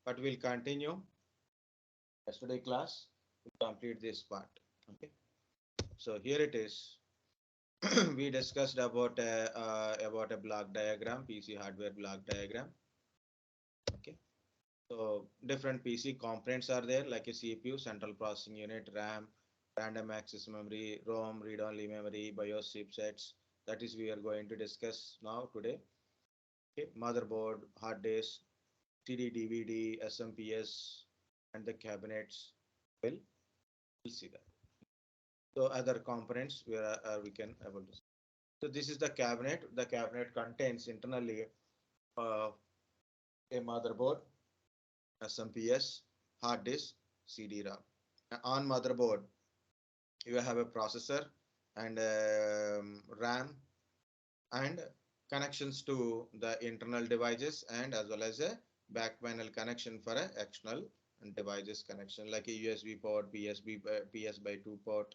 but we'll continue yesterday class to complete this part. Okay, so here it is. We discussed about a block diagram, PC hardware block diagram. Okay, so different PC components are there, like a CPU, central processing unit, RAM, random access memory, ROM, read-only memory, BIOS chipsets. That is we are going to discuss now today. Okay, motherboard, hard disk, CD, DVD, SMPS, and the cabinets. Well, we'll see that. So other components where we can able to. So this is the cabinet. The cabinet contains internally uh, a motherboard, SMPS, hard disk, CD-ROM. On motherboard, you have a processor and RAM and connections to the internal devices and as well as a back panel connection for a external devices connection like a USB port, PS by 2 port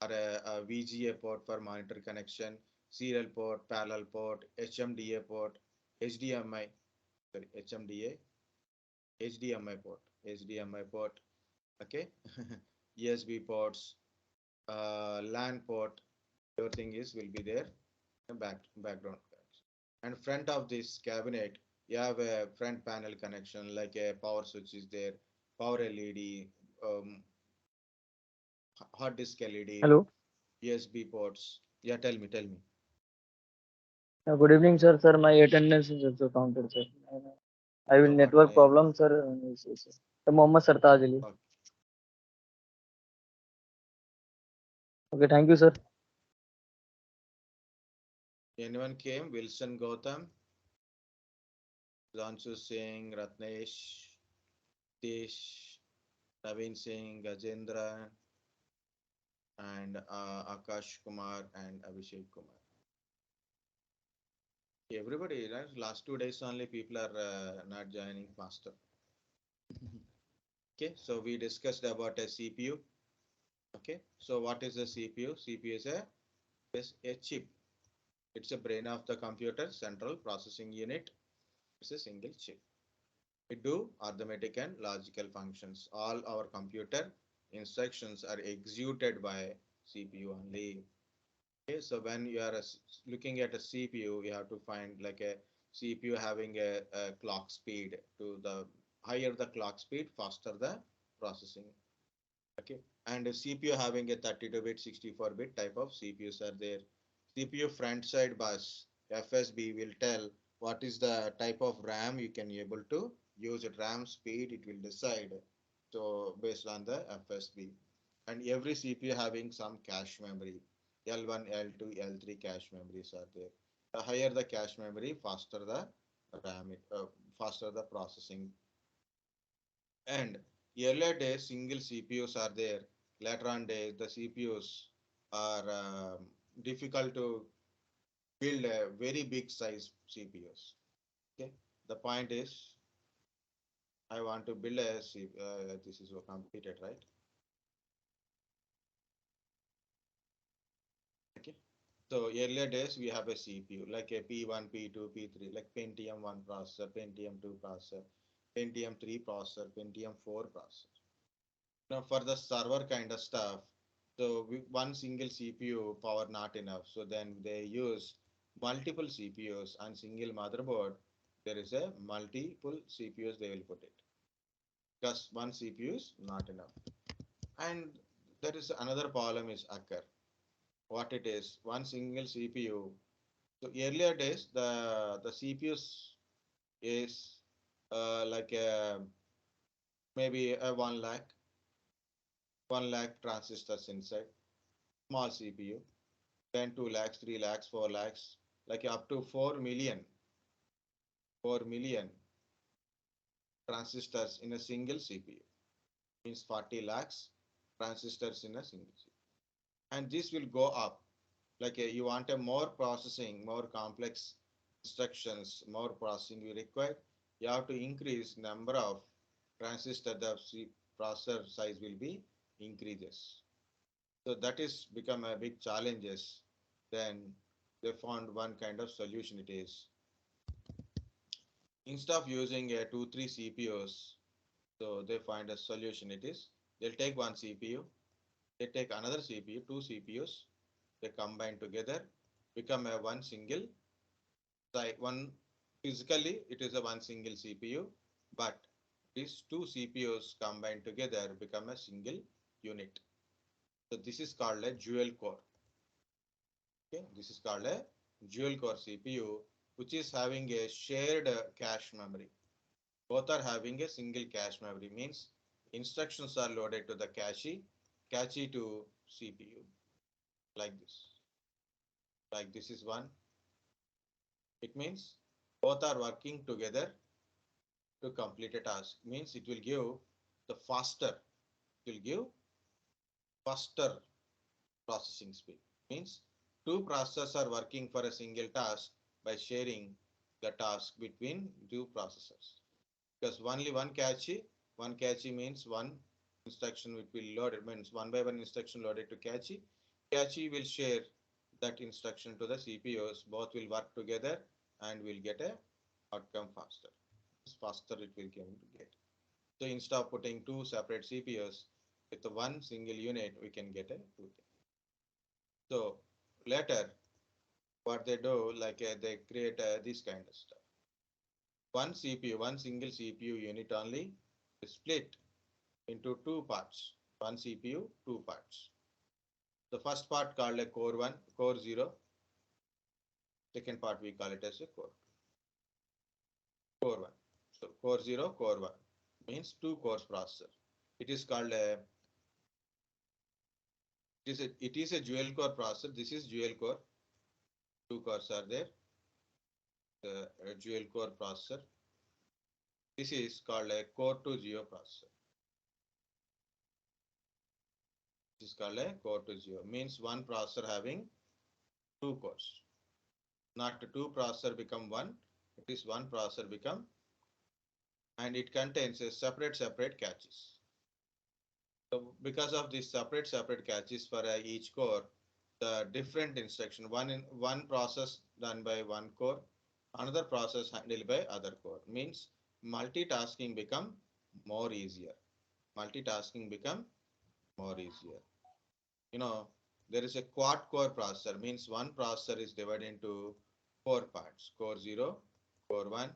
or a VGA port for monitor connection, serial port, parallel port, HMDA port, HDMI, sorry, HDMI port, okay, USB ports, LAN port, everything is will be there background. And front of this cabinet, you have a front panel connection like a power switch is there, power LED, hard disk LED, Hello. USB ports. Yeah, tell me. Good evening, sir. Sir, my attendance is also counted, sir. I will What network name? problem, sir. Yes, yes, sir. Mohammed Sartaj Ali. Okay. Okay, thank you, sir. Anyone came? Wilson Gautam, Zanshu Singh, Ratnesh, Tish, Naveen Singh, Gajendra, and Akash Kumar and Abhishek Kumar. Everybody, right? Last 2 days only people are not joining faster. Okay, so we discussed about a CPU. Okay, so what is a CPU? CPU is a chip. It's a brain of the computer, central processing unit. It's a single chip. We do arithmetic and logical functions. All our computer instructions are executed by CPU only. Okay, so when you are looking at a CPU, you have to find like a CPU having a clock speed. To the higher the clock speed, faster the processing. Okay, and a CPU having a 32-bit, 64-bit type of CPUs are there. CPU front side bus FSB will tell what is the type of RAM you can able to use it. RAM speed it will decide. So based on the FSB, and every CPU having some cache memory. L1, L2, L3 cache memories are there. The higher the cache memory, faster the RAM, faster the processing. And earlier days, single CPUs are there. Later on days, the CPUs are difficult to build a very big size CPUs. Okay, the point is, I want to build a this is completed, right? Okay. So earlier days we have a CPU like a P1, P2, P3, like Pentium 1 processor, Pentium 2 processor, Pentium 3 processor, Pentium 4 processor. Now for the server kind of stuff, so one single CPU power not enough. So then they use multiple CPUs and single motherboard. There is a multiple CPUs they will put it because one CPU is not enough. And there is another problem is occur. What it is, one single CPU. So earlier days, the CPUs is like maybe a 1 lakh transistors inside small CPU, then 2 lakhs, 3 lakhs, 4 lakhs, like up to 4 million transistors in a single CPU. Means 40 lakhs transistors in a single CPU. And this will go up. Like you want a more processing, more complex instructions, more processing you require, you have to increase number of transistor, the processor size will be increases. So that is become a big challenges. Then they found one kind of solution it is. Instead of using a 2, 3 CPUs, So they find a solution. They'll take one CPU, they take another CPU, two CPUs, they combine together, become a one single, like one physically it is a one single CPU, but these two CPUs combined together become a single unit. So this is called a dual core. Okay, this is called a dual core CPU, which is having a shared cache memory. Both are having a single cache memory, means instructions are loaded to the cache to CPU, like this. Like this is one. It means both are working together to complete a task. Means it will give the faster, it will give faster processing speed. Means two processors are working for a single task by sharing the task between two processors. Because only one cache means one instruction which will load it, means one by one instruction loaded to cache. Cache will share that instruction to the CPUs, both will work together and will get a outcome faster. Faster it will get. So instead of putting two separate CPUs with the one single unit, we can get a two things. So later, what they do, like they create this kind of stuff. One CPU, one single CPU unit only is split into two parts. One CPU, two parts. The first part called a core 1, core 0. Second part we call it as a core 1. So core 0, core 1 means two cores processor. It is called a it is a dual core processor. This is dual core. Two cores are there. The dual core processor. This is called a core to 0 processor. This is called a core to 0. Means one processor having two cores. Not two processor become one. It is one processor become, and it contains a separate caches. So because of these separate caches for each core, the different instruction, one process done by one core, another process handled by other core, means multitasking become more easier. Multitasking become more easier. You know, there is a quad core processor, means one processor is divided into four parts: core 0, core 1,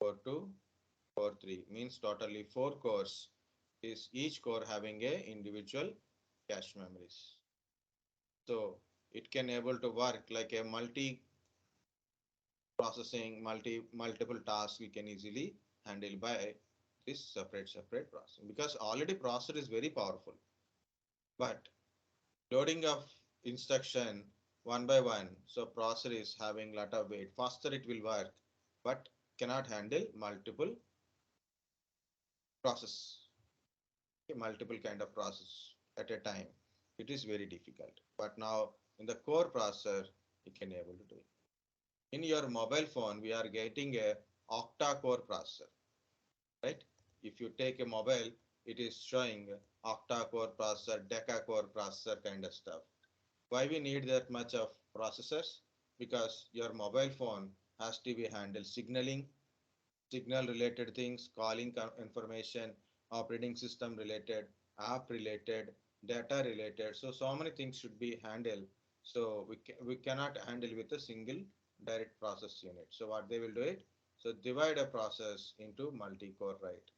core 2, core 3, means totally four cores, is each core having a individual cache memories. So it can able to work like a processing, multiple tasks we can easily handle by this separate processing, because already processor is very powerful, but loading of instruction one by one, so processor is having lot of weight. Faster it will work, but cannot handle multiple process, okay, multiple kind of process at a time. It is very difficult. But now in the core processor, you can able to do it. In your mobile phone, we are getting a octa-core processor, right? If you take a mobile, it is showing octa-core processor, deca-core processor kind of stuff. Why we need that much of processors? Because your mobile phone has to be handled signaling, signal related things, calling information, operating system related, app related, data related. So many things should be handled. So we cannot handle with a single direct process unit. So what they will do it? So divide a process into multi-core, right?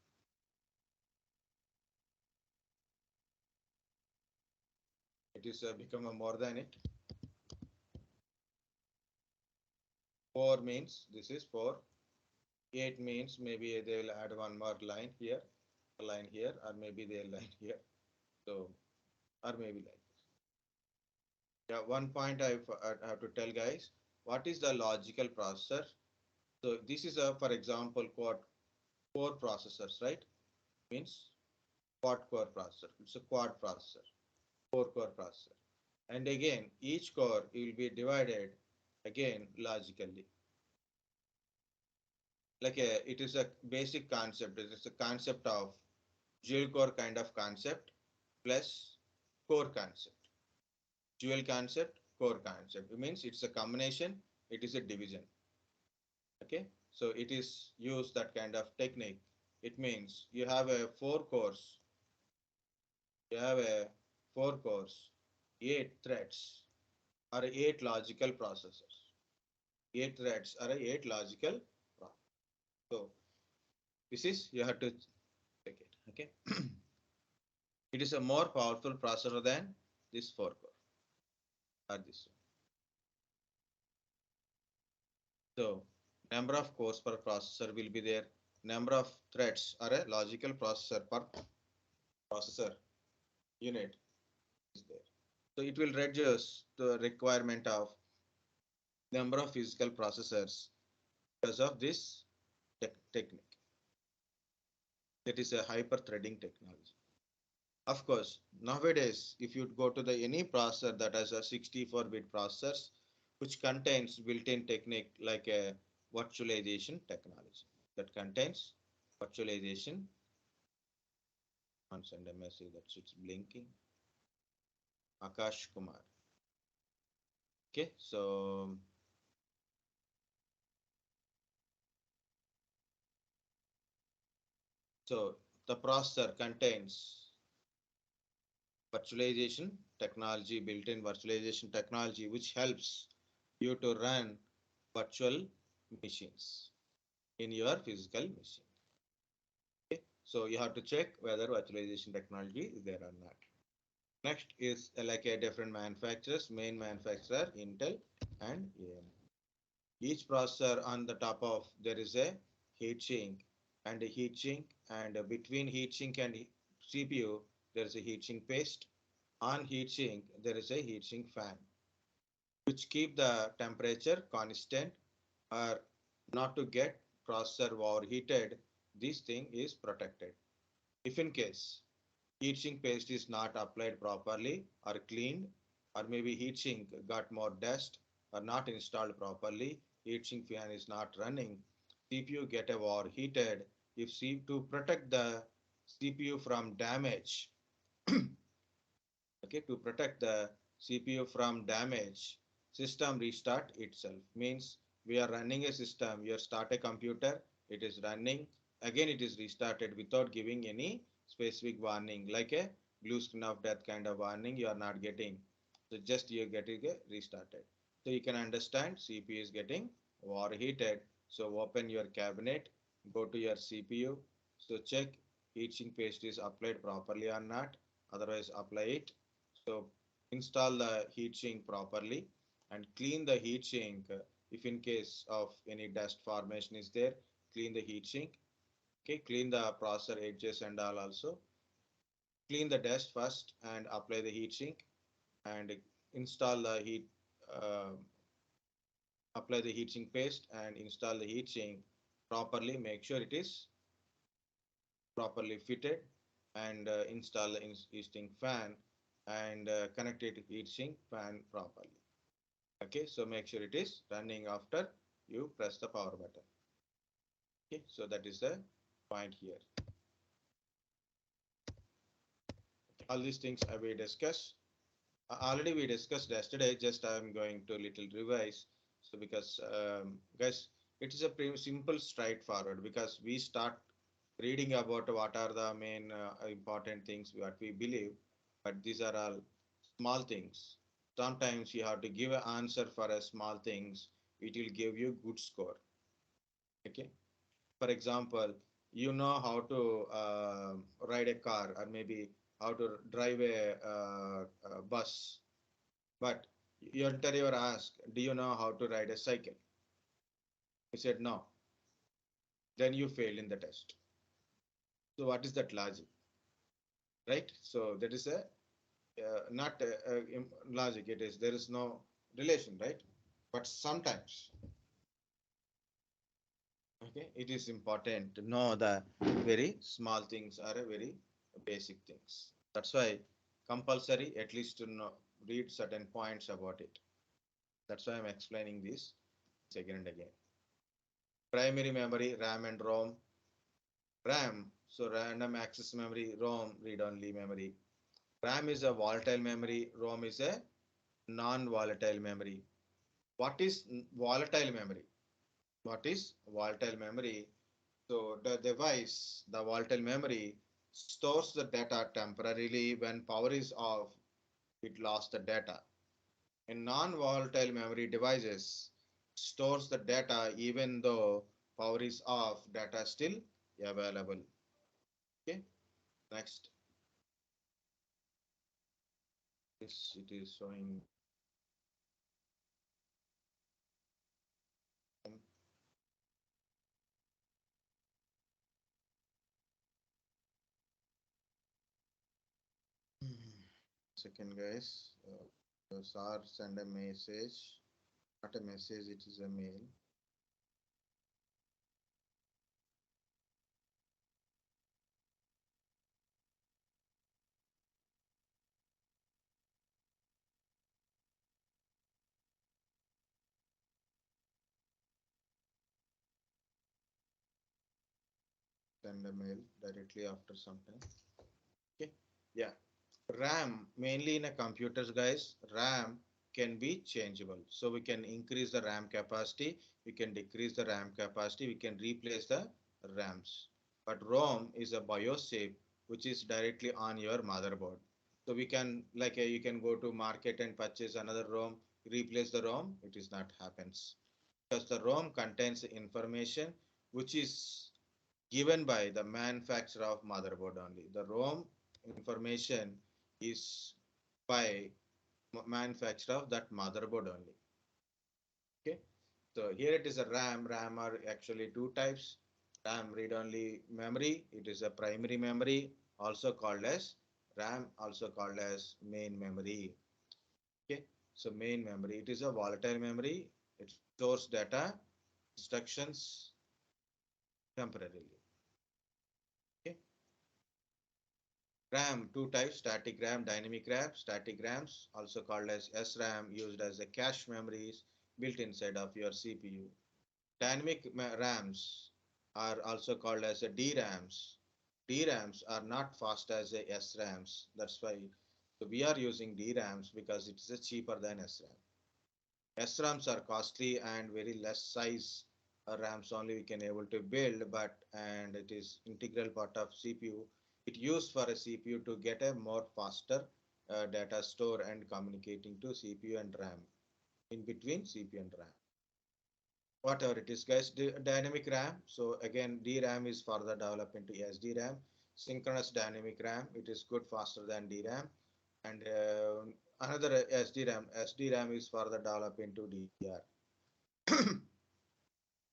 It is become a more than it. 4 means this is 4. 8 means maybe they will add one more line here, a line here, or maybe they'll line here. So, or maybe like this. Yeah, one point I have to tell guys, what is the logical processor? So this is a, for example, quad core processors, right? Means quad core processor. It's a quad processor, 4-core processor. And again, each core will be divided again logically. Like it is a basic concept. It is a concept of dual core kind of concept plus core concept. Dual concept, core concept. It means it's a combination, it is a division. Okay, so it is used that kind of technique It means you have a 4 cores. You have a 4 cores, 8 threads, or 8 logical processors. 8 threads or 8 logical processors. So this is you have to check it. Okay. It is a more powerful processor than this 4 core or this one. So number of cores per processor will be there. Number of threads or a logical processor per processor unit is there. So it will reduce the requirement of number of physical processors because of this technique. That is a hyper threading technology. Of course, nowadays, if you go to the any processor that has a 64-bit processors, which contains built-in technique like a virtualization technology that contains virtualization. I'll send a message that it's blinking. Akash Kumar. Okay, so the processor contains virtualization technology, built-in virtualization technology, which helps you to run virtual machines in your physical machine. Okay, so you have to check whether virtualization technology is there or not. Next is like a different manufacturers, main manufacturer, Intel and AMD. Each processor on the top of there is a heat sink and a heat sink, and between heat sink and CPU there is a heat sink paste. On heat sink there is a heat sink fan which keep the temperature constant or not to get processor overheated. This thing is protected. If in case heat sink paste is not applied properly or cleaned, or maybe heat sink got more dust or not installed properly, heat sink fan is not running, CPU get overheated. If to protect the CPU from damage, okay, to protect the CPU from damage, system restart itself. Means we are running a system, you start a computer, it is running, again it is restarted without giving any specific warning, like a blue screen of death kind of warning you are not getting. So just you are getting restarted. So you can understand CPU is getting overheated. So open your cabinet, go to your CPU. So check heatsink paste is applied properly or not. Otherwise apply it. So install the heatsink properly and clean the heatsink. If in case of any dust formation is there, clean the heatsink. Okay, clean the processor edges and all also. Clean the dust first and apply the heatsink and install the uh, apply the heatsink paste and install the heatsink properly. Make sure it is properly fitted and install the heatsink fan and connect it to heatsink fan properly. Okay, so make sure it is running after you press the power button. Okay, so that is the point here. All these things we discussed. Already we discussed yesterday, just I'm going to little revise. So because guys, it is a pretty simple straightforward because we start reading about what are the main important things what we believe, but these are all small things. Sometimes you have to give an answer for a small things, it will give you good score. Okay, for example, you know how to ride a car or maybe how to drive a bus, but your interviewer asked, do you know how to ride a cycle? You said no. Then you failed in the test. So what is that logic? Right? So that is a not logic. It is there is no relation, right? But sometimes, okay, it is important to know the very small things are a very basic things. That's why compulsory at least to know, read certain points about it. That's why I'm explaining this again and again. Primary memory, RAM and ROM. RAM, so random access memory, ROM, read-only memory. RAM is a volatile memory, ROM is a non-volatile memory. What is volatile memory? What is volatile memory? So the device, the volatile memory, stores the data temporarily. When power is off, it lost the data. In non-volatile memory devices, stores the data even though power is off, data still available. Okay, next. This it is showing. Second, guys. Sir, send a message. Not a message, it is a mail. Send a mail directly after some time. Okay. Yeah. RAM, mainly in a computers, guys, RAM can be changeable. So we can increase the RAM capacity, we can decrease the RAM capacity, we can replace the RAMs. But ROM is a BIOS chip which is directly on your motherboard. So we can, like, you can go to market and purchase another ROM, replace the ROM. It is not happens because the ROM contains information which is given by the manufacturer of motherboard only. The ROM information is by manufacturer of that motherboard only. Okay. So here it is a RAM. RAM are actually two types. RAM read-only memory. It is a primary memory, also called as RAM, also called as main memory. Okay. So main memory. It is a volatile memory. It stores data, instructions temporarily. Okay. RAM, two types, static RAM, dynamic RAM. Static RAMs, also called as SRAM, used as a cache memories built inside of your CPU. Dynamic RAMs are also called as a DRAMs. DRAMs are not fast as a SRAMs. That's why we are using DRAMs because it is cheaper than SRAM. SRAMs are costly and very less size RAMs only we can able to build, but and it is integral part of CPU. It used for a CPU to get a more faster data store and communicating to CPU and RAM in between CPU and RAM. Whatever it is, guys, dynamic RAM. So again, DRAM is further developed into SDRAM. Synchronous dynamic RAM. It is good faster than DRAM. And another SDRAM. SDRAM is further developed into DDR.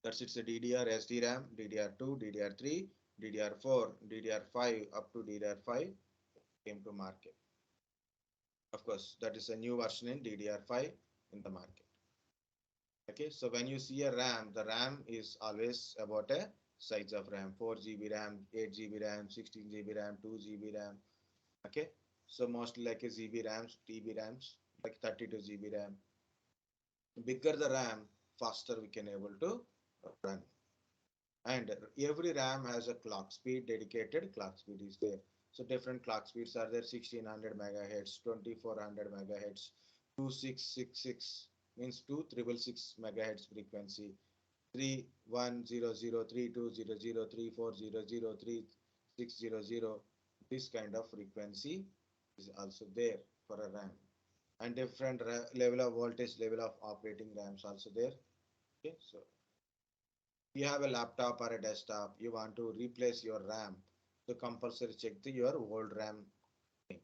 That's it's a DDR, SDRAM, DDR2, DDR3, DDR4, DDR5 up to DDR5 came to market. Of course, that is a new version in DDR5 in the market. Okay, so when you see a RAM, the RAM is always about a size of RAM, 4 GB RAM, 8 GB RAM, 16 GB RAM, 2 GB RAM. Okay, so mostly like a GB RAMs, TB RAMs, like 32 GB RAM. Bigger the RAM, faster we can able to run. And every RAM has a clock speed, dedicated clock speed is there. So different clock speeds are there: 1600 megahertz, 2400 megahertz, 2666 means 2666 megahertz frequency, 3100320034003600. This kind of frequency is also there for a RAM, and different level of voltage, level of operating RAMs also there. Okay, so you have a laptop or a desktop, you want to replace your RAM, so compulsory check your old RAM thing.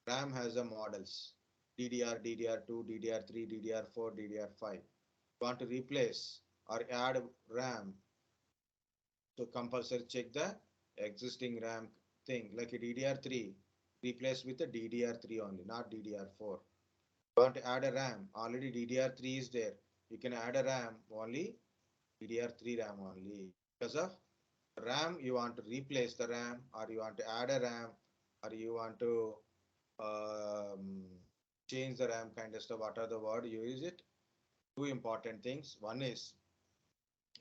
RAM has a models DDR, DDR2, DDR3, DDR4, DDR5. You want to replace or add RAM, so compulsory check the existing RAM thing like a DDR3, replace with a DDR3 only, not DDR4. You want to add a RAM, already DDR3 is there. You can add a RAM only DDR3 RAM only. Because of RAM, you want to replace the RAM, or you want to add a RAM, or you want to um, change the RAM kind of stuff. What are the word you use it? Two important things. One is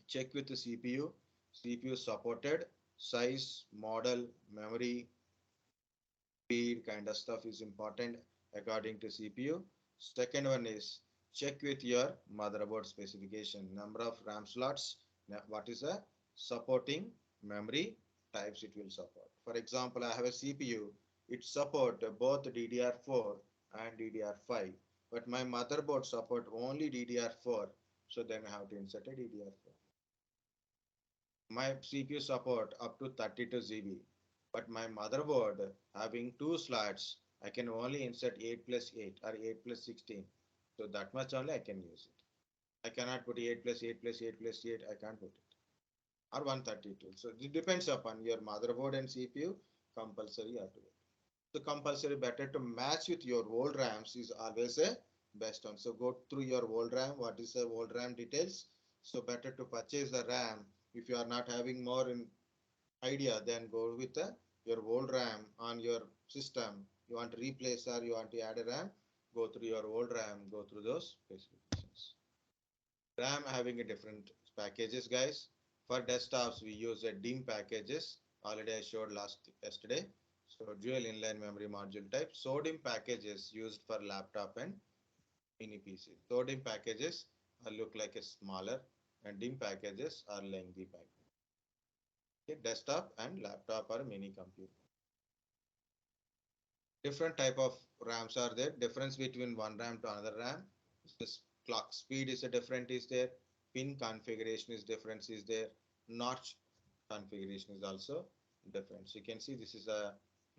check with the CPU. CPU supported size, model, memory, speed kind of stuff is important according to CPU. Second one is check with your motherboard specification, number of RAM slots, what is the supporting memory types it will support. For example, I have a CPU, it support both DDR4 and DDR5, but my motherboard support only DDR4, so then I have to insert a DDR4. My CPU support up to 32 GB, but my motherboard having two slots, I can only insert 8 plus 8 or 8 plus 16. So that much only I can use it. I cannot put 8 plus 8 plus 8 plus 8, I can't put it. Or 132. So it depends upon your motherboard and CPU, compulsory you have to do. So compulsory better to match with your old RAMs is always a best one. So go through your old RAM, what is the old RAM details. So better to purchase the RAM. If you are not having more in idea, then go with your old RAM on your system. You want to replace or you want to add a RAM, go through your old RAM, go through those specifications. RAM having a different packages, guys. For desktops, we use a DIMM packages. Already I showed yesterday. So dual inline memory module type. SODIMM packages used for laptop and mini PC. SODIMM packages look like a smaller and DIMM packages are lengthy packages. Okay, desktop and laptop or mini computer. Different type of RAMs are there. Difference between one RAM to another RAM. This clock speed is a different is there. Pin configuration is different is there. Notch configuration is also different. So you can see this is a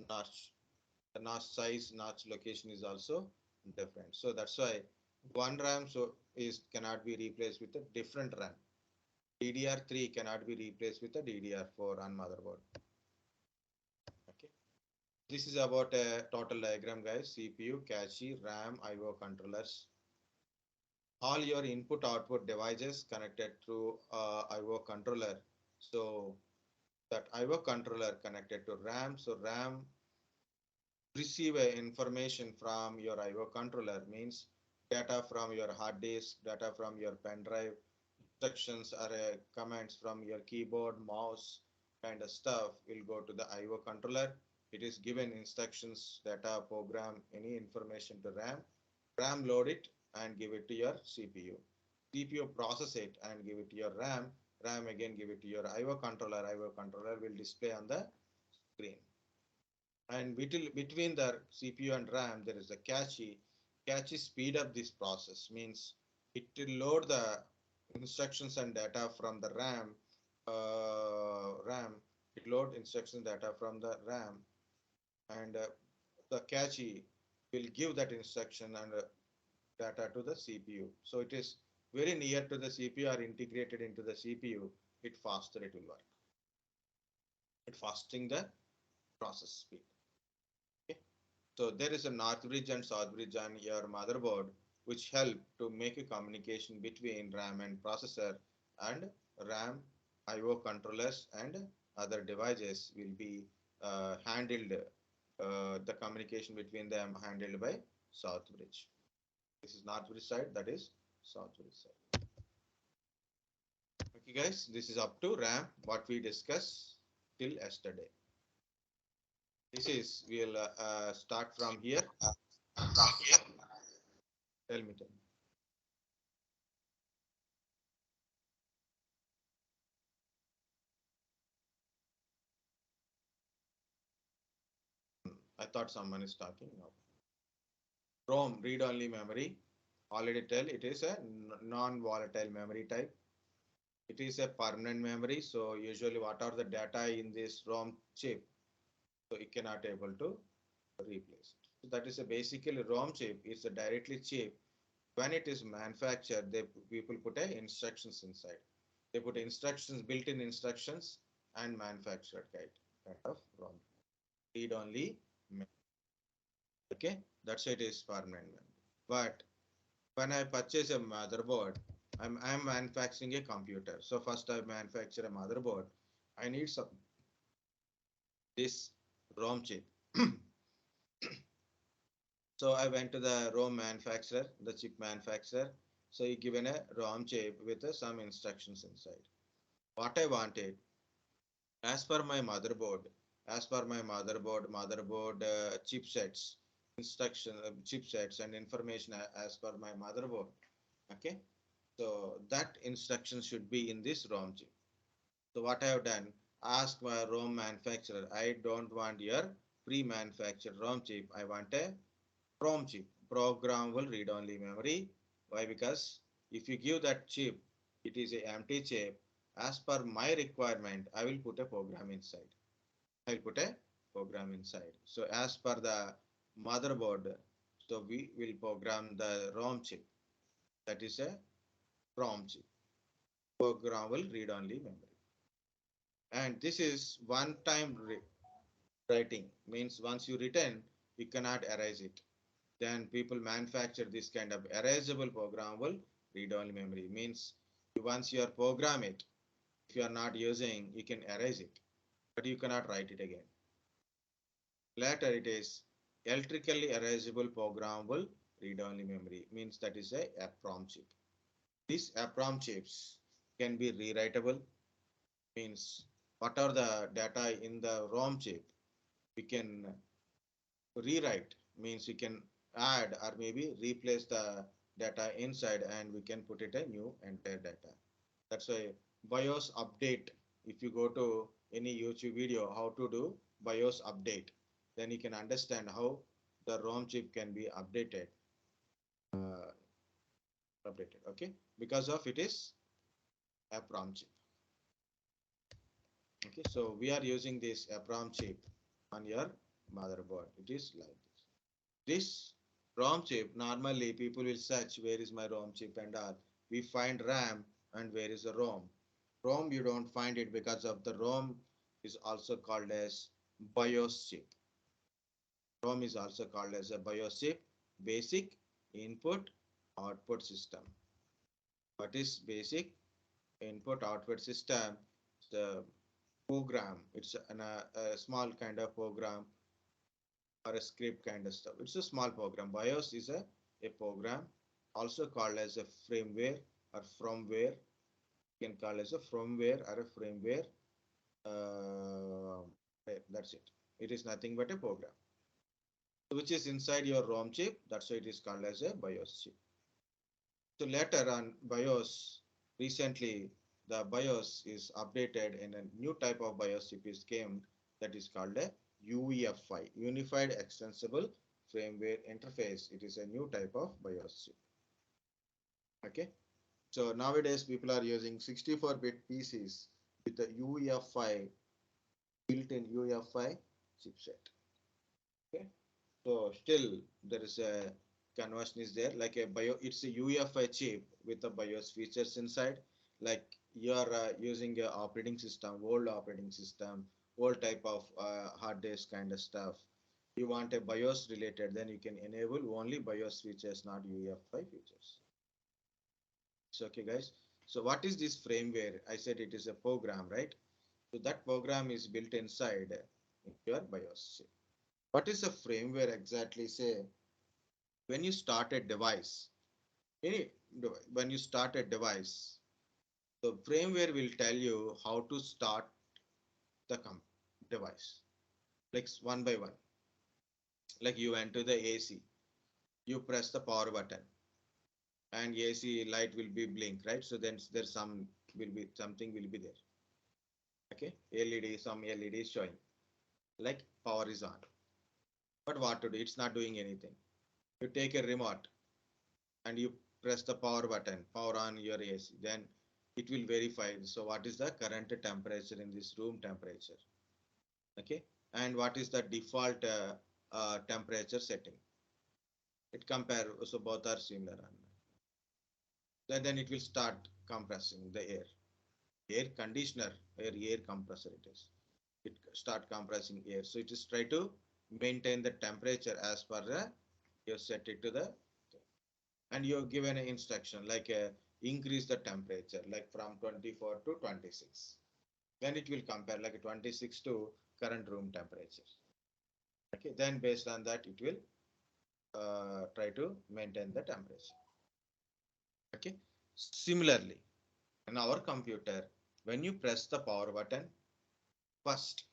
notch. The notch size, notch location is also different. So that's why one RAM cannot be replaced with a different RAM. DDR3 cannot be replaced with a DDR4 on motherboard. Okay. This is about a total diagram, guys. CPU, cache, RAM, I/O controllers. All your input output devices connected through I/O controller. So that I/O controller connected to RAM. So RAM receive information from your I/O controller, means data from your hard disk, data from your pen drive, instructions or commands from your keyboard, mouse, kind of stuff will go to the I/O controller. It is given instructions, data, program, any information to RAM. RAM load it and give it to your CPU. CPU process it and give it to your RAM. RAM again give it to your I/O controller. I/O controller will display on the screen. And between the CPU and RAM, there is a cache. Cache speed up this process, means it will load the instructions and data from the RAM. It load instruction data from the RAM, and the cache will give that instruction and data to the CPU. So it is very near to the CPU or integrated into the CPU. It faster it will work. It fasting the process speed. Okay. So there is a north bridge and south bridge on your motherboard, which help to make a communication between RAM and processor, and RAM, I/O controllers and other devices will be handled, the communication between them handled by south bridge. This is north bridge side, that is south bridge side. Okay guys, this is up to RAM, what we discussed till yesterday. This is, we'll start from here. Tell me. I thought someone is talking now. ROM, read-only memory. Already tell it is a non-volatile memory type. It is a permanent memory. So usually what are the data in this ROM chip? So it cannot able to replace it. So that is a basically ROM chip. It's a directly chip. When it is manufactured, people put a instructions inside. They put instructions, built-in instructions, and manufactured kind of ROM. Read-only memory. Okay, that's why it is permanent memory. But when I purchase a motherboard, I'm manufacturing a computer. So first I manufacture a motherboard. I need this ROM chip. So I went to the ROM manufacturer, the chip manufacturer. So he given a ROM chip with some instructions inside. What I wanted, as per my motherboard, chipsets, instruction chipsets and information as per my motherboard. Okay, so that instruction should be in this ROM chip. So what I have done, ask my ROM manufacturer, I don't want your pre-manufactured ROM chip. I want a PROM chip, programmable read-only memory. Why? Because if you give that chip, it is a empty chip. As per my requirement, I will put a program inside. I'll put a program inside. So as per the motherboard, so we will program the ROM chip. That is a PROM chip, programmable read-only memory. And this is one-time writing. Means once you written, you cannot erase it. Then people manufacture this kind of erasable programmable read-only memory. Means once you are program it, if you are not using, you can erase it, but you cannot write it again. Later it is electrically erasable programmable read-only memory. Means that is a EPROM chip. These EPROM chips can be rewritable. Means whatever the data in the ROM chip, we can rewrite. Means we can add or maybe replace the data inside and we can put it a new entire data. That's why BIOS update. If you go to any YouTube video how to do BIOS update, then you can understand how the ROM chip can be updated. Uh, okay, because of it is a PROM chip. Okay, so we are using this EPROM chip on your motherboard. It is like this. This ROM chip, normally people will search where is my ROM chip and all. We find RAM and where is the ROM. ROM you don't find it because of the ROM is also called as BIOS chip. ROM is also called as a BIOS chip, basic input output system. What is basic input output system? The program. It's a small kind of program or a script kind of stuff. It's a small program. BIOS is a program also called as a firmware or firmware. You can call as a firmware or a firmware. That's it. It is nothing but a program which is inside your ROM chip. That's why it is called as a BIOS chip. So later on BIOS, recently the BIOS is updated and a new type of BIOS chip is came that is called a UEFI, Unified Extensible Firmware Interface. It is a new type of BIOS chip. Okay. So nowadays people are using 64-bit PCs with the UEFI, built-in UEFI chipset. Okay. So still there is a conversion is there like it's a UEFI chip with the BIOS features inside. Like you're using a operating system, old type of hard disk kind of stuff. You want a BIOS related, then you can enable only BIOS features, not UEFI features. It's okay, guys. So what is this firmware? I said it is a program, right? So that program is built inside your BIOS chip. What is a firmware exactly? Say when you start a device, when you start a device, the firmware will tell you how to start the device, like one by one. Like you enter the AC, you press the power button, and AC light will be blink, right? So then there's something will be there. Okay, LED, some LED is showing, like power is on. But what to do? It's not doing anything. You take a remote and you press the power button, power on your AC, then it will verify. So what is the current temperature in this room temperature? Okay, and what is the default temperature setting? It compare, so both are similar. Then it will start compressing the air conditioner, air compressor it is. It start compressing air. So it is try to maintain the temperature as per the, you set it to the, and you're given an instruction like increase the temperature like from 24 to 26. Then it will compare like 26 to current room temperature. Okay, then based on that it will try to maintain the temperature. Okay, similarly in our computer, when you press the power button, first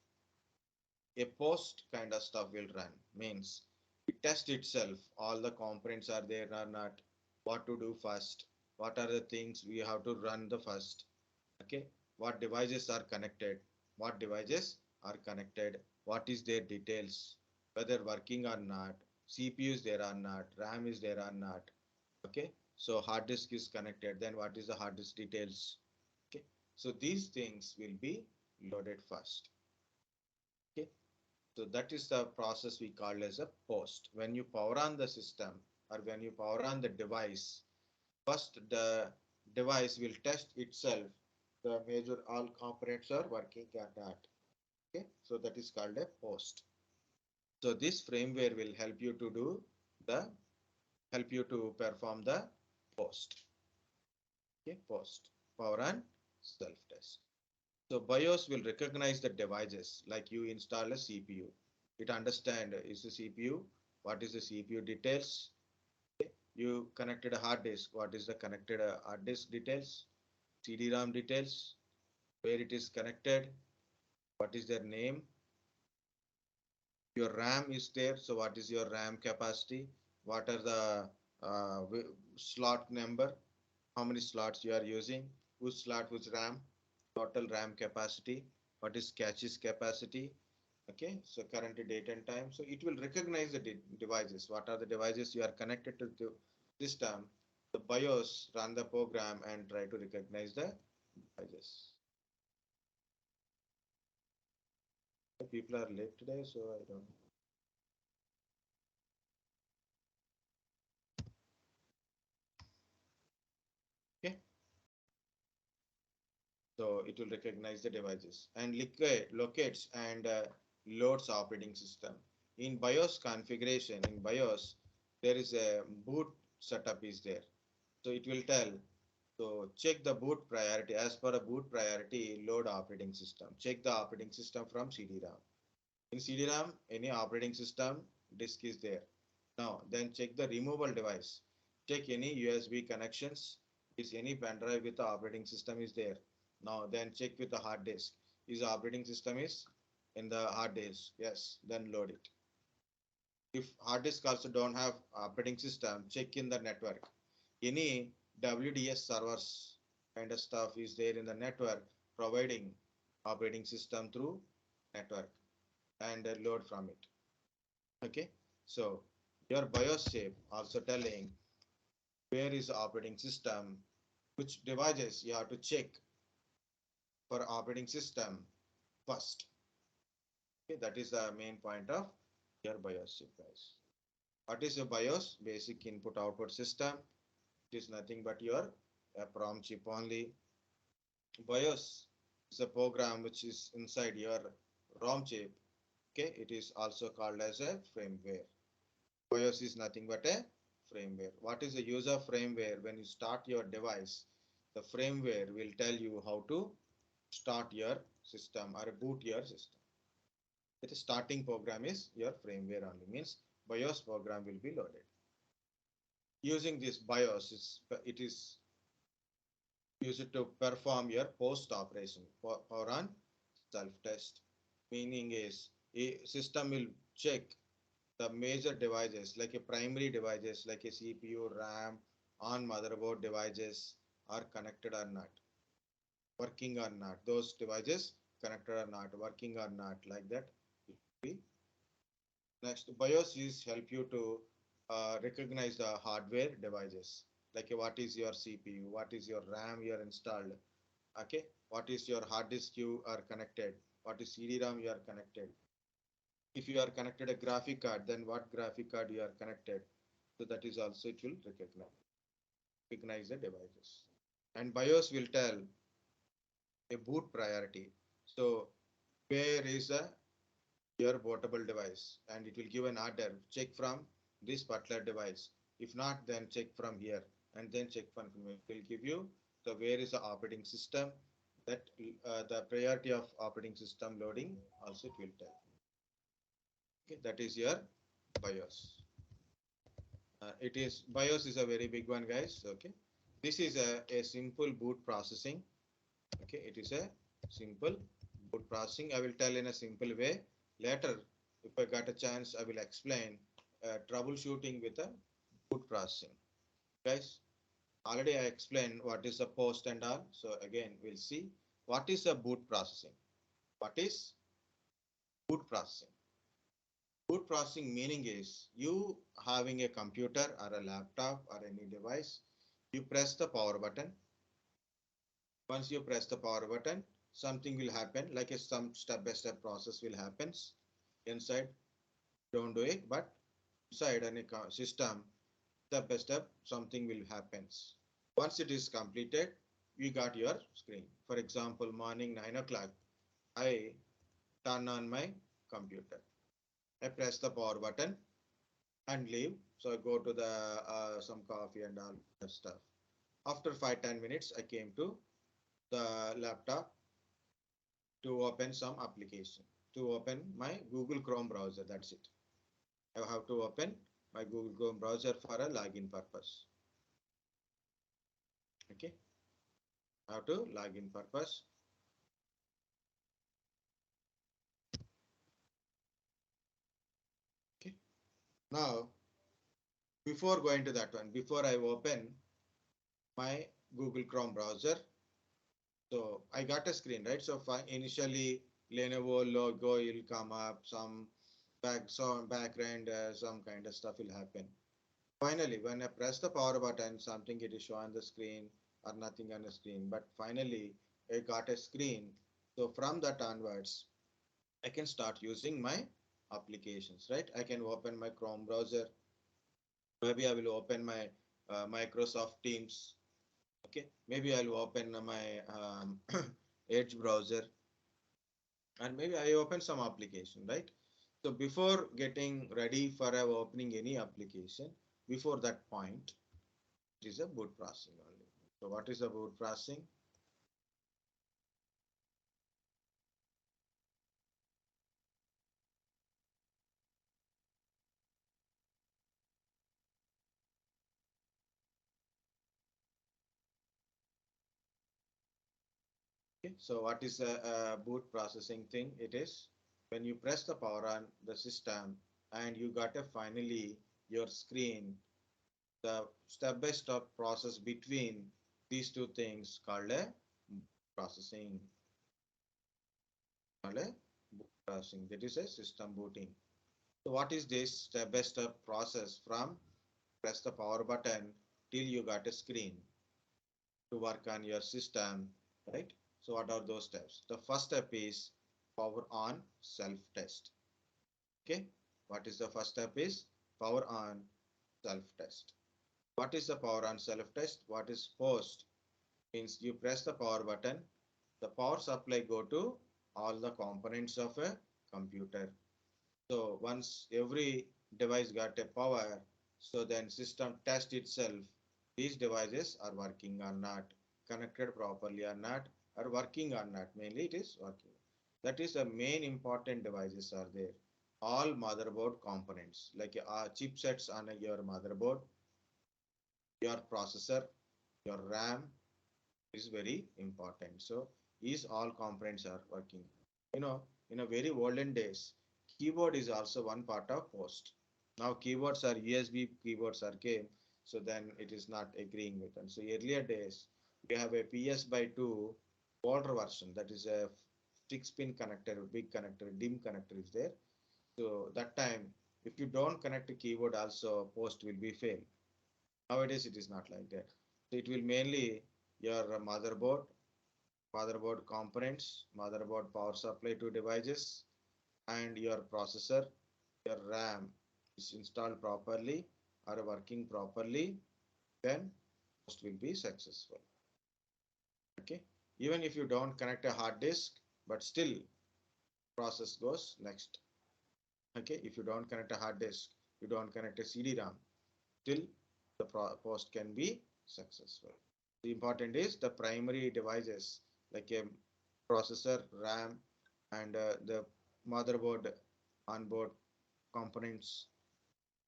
a post kind of stuff will run. Means it test itself, all the components are there or not, what to do first, what are the things we have to run the first. Okay, what devices are connected, what devices are connected, what is their details, whether working or not, CPU is there or not, RAM is there or not. Okay, so hard disk is connected, then what is the hard disk details? Okay, so these things will be loaded first. Okay, so that is the process we call as a post. When you power on the system or when you power on the device, first the device will test itself the major all components are working or not. Okay, so that is called a post. So this firmware will help you to do the perform the post. Okay, post power on self test. So BIOS will recognize the devices like you install a CPU. It understand is the CPU, what is the CPU details. Okay. You connected a hard disk, what is the connected hard disk details, CD-ROM details, where it is connected, what is their name, your RAM is there, so what is your RAM capacity, what are the slot number, how many slots you are using, which slot, which RAM, total RAM capacity, what is cache's capacity. Okay, so current date and time. So it will recognize the devices. What are the devices you are connected to the system? The BIOS run the program and try to recognize the devices. People are late today, so I don't know. Okay, so it will recognize the devices and locates and loads operating system. In BIOS configuration, in BIOS, there is a boot setup is there. So it will tell, so check the boot priority. As per a boot priority, load operating system. Check the operating system from CD-ROM. In CD-ROM, any operating system disk is there. Now, then check the removable device. Check any USB connections. Is any pen drive with the operating system is there. Now, then check with the hard disk. Is the operating system is in the hard disk? Yes, then load it. If hard disk also don't have operating system, check in the network. Any WDS servers kind of stuff is there in the network providing operating system through network and load from it. Okay, so your BIOS chip also telling where is the operating system, which devices you have to check for operating system first. Okay, that is the main point of your BIOS chip, guys. What is a BIOS? Basic input output system. It is nothing but your PROM chip only. BIOS is a program which is inside your ROM chip. Okay, it is also called as a firmware. BIOS is nothing but a firmware. What is the use of firmware? When you start your device, the firmware will tell you how to start your system or boot your system. The starting program is your firmware only, means BIOS program will be loaded. Using this BIOS, it is used to perform your post operation or on self test. Meaning is a system will check the major devices like a primary devices like a CPU, RAM, on motherboard devices are connected or not, working or not. Those devices connected or not, working or not, like that. Next, BIOS is help you to recognize the hardware devices like what is your CPU, what is your RAM you are installed, okay, what is your hard disk you are connected, what is CD-ROM you are connected. If you are connected a graphic card, then what graphic card you are connected. So that is also it will recognize the devices. And BIOS will tell a boot priority. So where is your bootable device, and it will give an order, check from this particular device. If not, then check from here, and then check from here. It will give you the where is the operating system, that the priority of operating system loading also it will tell. Okay, that is your BIOS. It is BIOS is a very big one, guys. Okay, this is a simple boot processing. Okay, it is a simple boot processing. I will tell in a simple way. Later, if I got a chance, I will explain troubleshooting with a boot processing. Guys, already I explained what is the post and all. So again, we'll see what is a boot processing. What is boot processing? Boot processing meaning is you having a computer or a laptop or any device, you press the power button. Once you press the power button, something will happen, like some step-by-step process will happen inside. Don't do it, but inside any system, step by step, something will happen. Once it is completed, you got your screen. For example, morning 9 o'clock, I turn on my computer. I press the power button and leave. So I go to the some coffee and all that stuff. After 5-10 minutes, I came to the laptop to open some application, to open my Google Chrome browser. That's it. I have to open my Google Chrome browser for a login purpose. Okay. I have to login purpose. Okay. Now, before going to that one, before I open my Google Chrome browser, so I got a screen, right? So initially Lenovo logo will come up, some background, some kind of stuff will happen. Finally, when I press the power button, something it is shown on the screen or nothing on the screen. But finally, I got a screen. So from that onwards, I can start using my applications, right? I can open my Chrome browser. Maybe I will open my Microsoft Teams. Okay, maybe I'll open my Edge browser, and maybe I open some application, right? So before getting ready for opening any application, before that point, it is a boot processing only. So what is the boot processing? Okay, so what is a boot processing thing? It is when you press the power on the system and you got a finally your screen, the step-by-step process between these two things called a processing. Called a boot processing. That is a system booting. So what is this step-by-step process from press the power button till you got a screen to work on your system, right? So what are those steps? The first step is power on self-test. Okay, what is the first step is power on self-test. What is the power on self-test? What is post? Means you press the power button, the power supply go to all the components of a computer. So once every device got a power, so then system test itself, these devices are working or not, connected properly or not, or working or not. Mainly it is working. That is the main important devices are there. All motherboard components like chipsets on your motherboard, your processor, your RAM is very important. So these all components are working. You know, in a very olden days, keyboard is also one part of post. Now keyboards are USB keyboards are came, so then it is not agreeing with them. So earlier days, we have a PS by 2 older version, that is a 6-pin connector, big connector, DIMM connector is there. So that time, if you don't connect the keyboard also, post will be fail. Nowadays it is not like that. So it will mainly your motherboard components, motherboard power supply to devices, and your processor, your RAM is installed properly or working properly, then post will be successful. Okay, even if you don't connect a hard disk, but still process goes next. Okay, if you don't connect a hard disk, you don't connect a CD-ROM, still the post can be successful. The important is the primary devices like a processor, RAM, and the motherboard onboard components,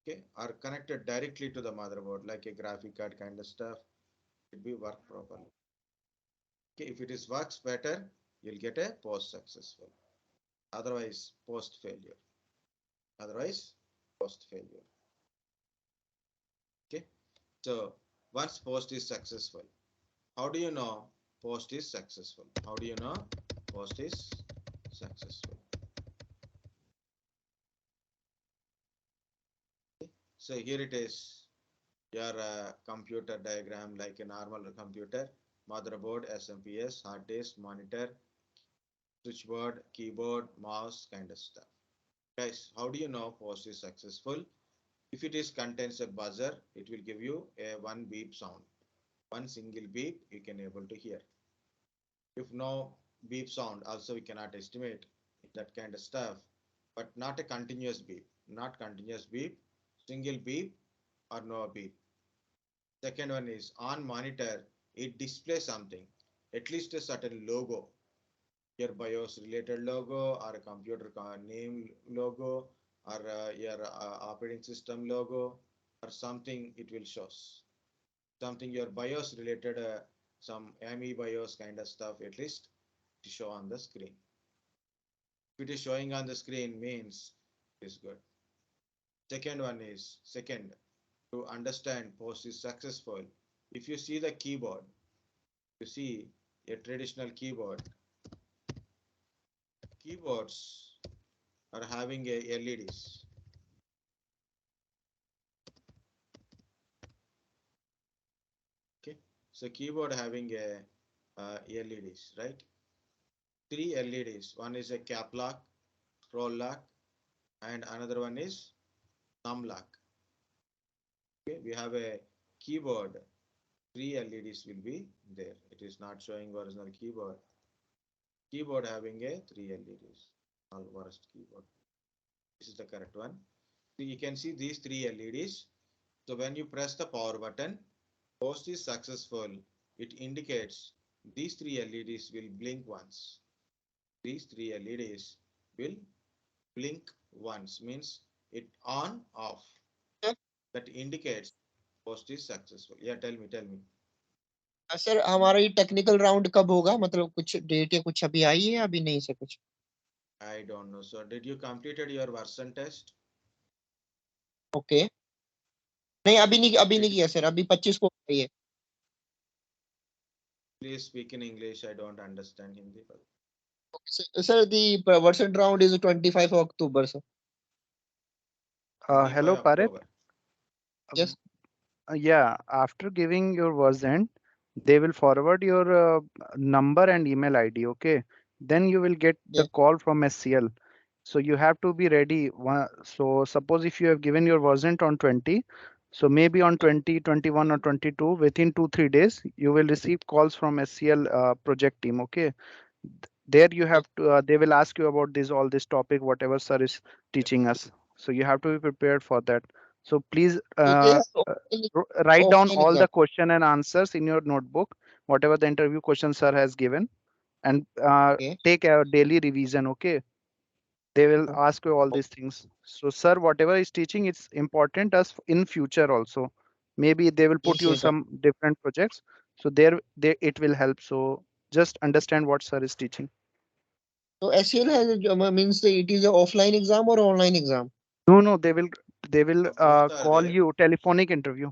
okay, are connected directly to the motherboard like a graphic card kind of stuff. It will work properly. Okay, if it is works better, you'll get a post successful. Otherwise, post failure. Otherwise, post failure. Okay, so once post is successful, how do you know post is successful? How do you know post is successful. So here it is, your computer diagram like a normal computer, motherboard, SMPS, hard disk, monitor, switchboard, keyboard, mouse, kind of stuff. Guys, how do you know post is successful? If it is contains a buzzer, it will give you a one beep sound. One single beep you can able to hear. If no beep sound, also we cannot estimate that kind of stuff, but not a continuous beep, not continuous beep, single beep or no beep. Second one is on monitor, it displays something, at least a certain logo, your BIOS related logo or a computer name logo or your operating system logo or something it will show. Something your BIOS related, some ME BIOS kind of stuff at least to show on the screen. If it is showing on the screen means it is good. Second one is second to understand post is successful. If you see the keyboard, you see a traditional keyboard. Keyboards are having a LEDs. Okay, so keyboard having a LEDs, right? Three LEDs. One is a cap lock, scroll lock, and another one is thumb lock. Okay, we have a keyboard. Three LEDs will be there. It is not showing original keyboard. Keyboard having a three LEDs. All worst keyboard. This is the correct one. So you can see these three LEDs. So when you press the power button, post is successful. It indicates these three LEDs will blink once. These three LEDs will blink once, means it on off. That indicates post is successful. Yeah, tell me. Sir हमारा ये technical round कब होगा, मतलब कुछ date या कुछ अभी आई है अभी नहीं सर कुछ? I don't know. So did you completed your version test? Okay नहीं अभी नहीं किया सर, अभी 25 को है ये. Please speak in English. I don't understand Hindi. Sir, the version round is 25 October, sir. Hello, 25 Paret. October. Yes. Yeah, after giving your version, they will forward your number and email ID. Okay, then you will get the Yeah. call from SCL. So you have to be ready. So suppose if you have given your version on 20, so maybe on 20, 21 or 22, within 2-3 days, you will receive calls from SCL project team. Okay, there you have to. They will ask you about all this topic, whatever sir is teaching us. So you have to be prepared for that. So please So they have write down offline all exam. the question and answers in your notebook, whatever the interview question sir has given, and Okay. take a daily revision. Okay, they will Okay. ask you all these things. So sir, whatever is teaching, it's important as in future also. Maybe they will put Yes, you yes, sir. some different projects. So there, it will help. So just understand what sir is teaching. So SCL has means it is a offline exam or online exam? No, no, they will Both are call there. you telephonic interview.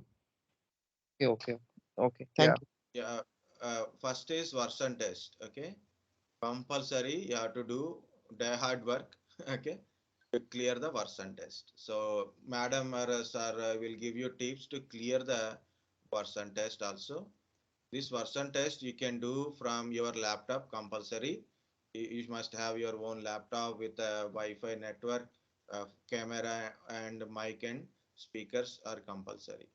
Okay. Okay. Yeah. Thank you. Yeah. First is version test. Okay. Compulsory. You have to do the hard work. Okay. To clear the version test. So madam or sir will give you tips to clear the version test also. This version test you can do from your laptop compulsory. You must have your own laptop with a Wi-Fi network, camera and mic and speakers are compulsory.